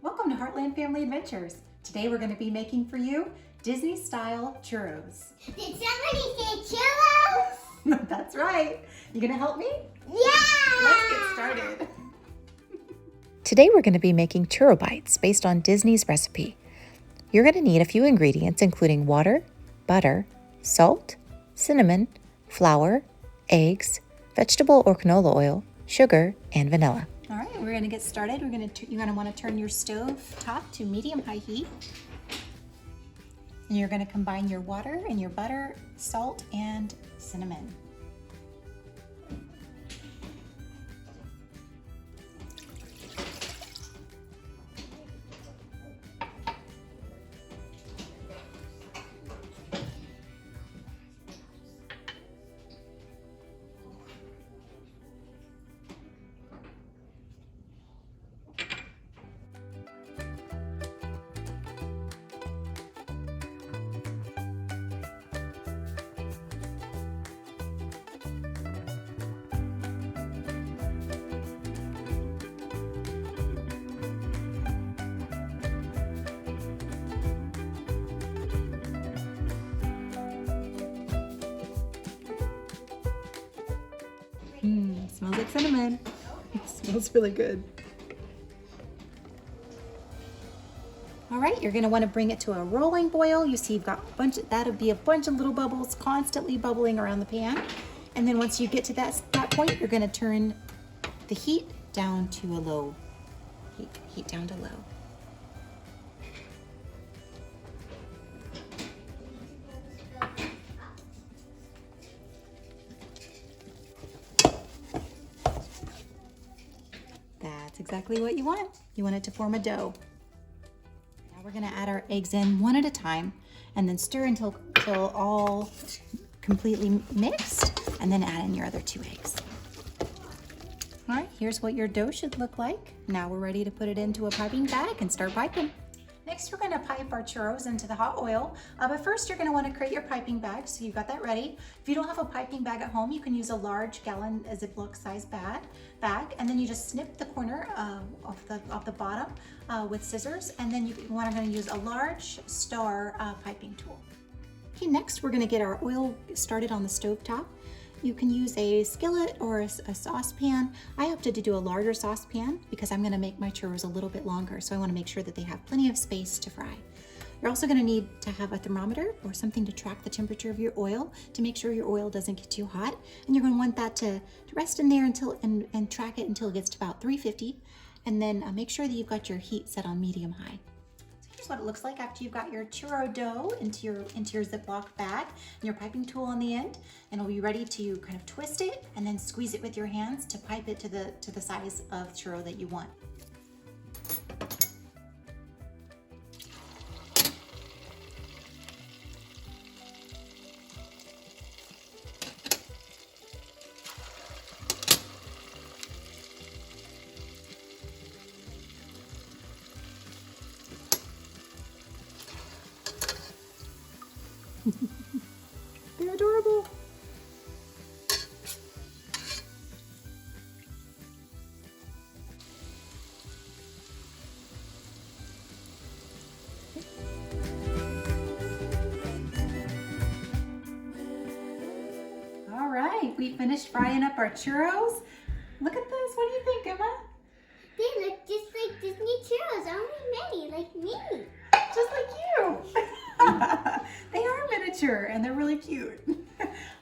Welcome to Heartland Family Adventures. Today we're going to be making for you Disney-style churros. Did somebody say churros? That's right. You going to help me? Yeah! Let's get started. Today we're going to be making churro bites based on Disney's recipe. You're going to need a few ingredients including water, butter, salt, cinnamon, flour, eggs, vegetable or canola oil, sugar, and vanilla. All right, we're going to get started. You're going to want to turn your stove top to medium-high heat. And you're going to combine your water and your butter, salt, and cinnamon. Smells like cinnamon. It smells really good. All right, you're going to want to bring it to a rolling boil. You see you've got that'll be a bunch of little bubbles constantly bubbling around the pan. And then once you get to that point, you're going to turn the heat down to a low. Heat down to low. That's exactly what you want. You want it to form a dough. Now we're going to add our eggs in one at a time and then stir until all completely mixed, and then add in your other 2 eggs. All right, here's what your dough should look like. Now we're ready to put it into a piping bag and start piping. Next, we're going to pipe our churros into the hot oil. But first, you're going to want to create your piping bag, so you've got that ready. If you don't have a piping bag at home, you can use a large gallon Ziploc size bag, and then you just snip the corner off the bottom with scissors, and then you're going to use a large star piping tool. Okay, next we're going to get our oil started on the stove top. You can use a skillet or a saucepan. I opted to do a larger saucepan because I'm going to make my churros a little bit longer, so I want to make sure that they have plenty of space to fry. You're also going to need to have a thermometer or something to track the temperature of your oil to make sure your oil doesn't get too hot. And you're going to want that to rest in there and track it until it gets to about 350. And then make sure that you've got your heat set on medium-high. Here's what it looks like after you've got your churro dough into your Ziploc bag and your piping tool on the end, and it'll be ready to kind of twist it and then squeeze it with your hands to pipe it to the size of churro that you want. They're adorable. All right, we finished frying up our churros. Look at this. What do you think, Emma? They look just like Disney churros, only many, like me. Just like you. They are miniature and they're really cute.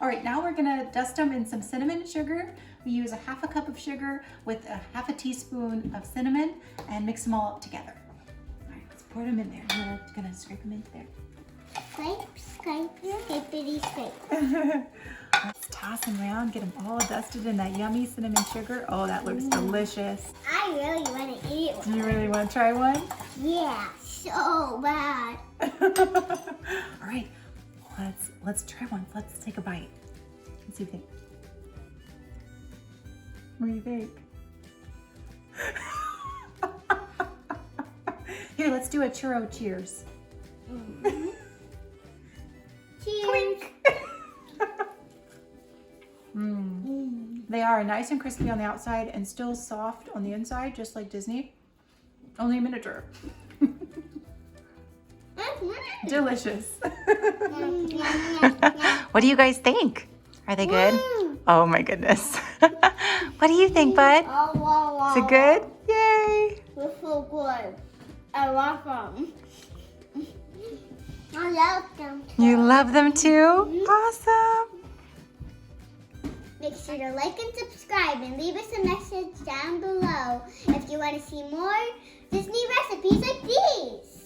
All right, now we're gonna dust them in some cinnamon sugar. We use a ½ cup of sugar with a ½ teaspoon of cinnamon and mix them all up together. All right, let's pour them in there. We're gonna scrape them into there. Scrape, scrape, scrapity, scrape. Let's toss them around, get them all dusted in that yummy cinnamon sugar. Oh, that looks delicious. I really want to eat one. Do you really want to try one? Yeah, so bad. All right, let's try one. Let's take a bite. Let's see what you think. What do you think? Here, let's do a churro cheers. Mm-hmm. Cheers. Clink. They are nice and crispy on the outside and still soft on the inside, just like Disney. Only a miniature. Delicious. What do you guys think? Are they good? Oh my goodness. What do you think, bud? Oh, wow, Is it good? Yay! They're so good. I love them. I love them too. You love them too? Awesome. Make sure to like and subscribe and leave us a message down below if you want to see more Disney recipes like these.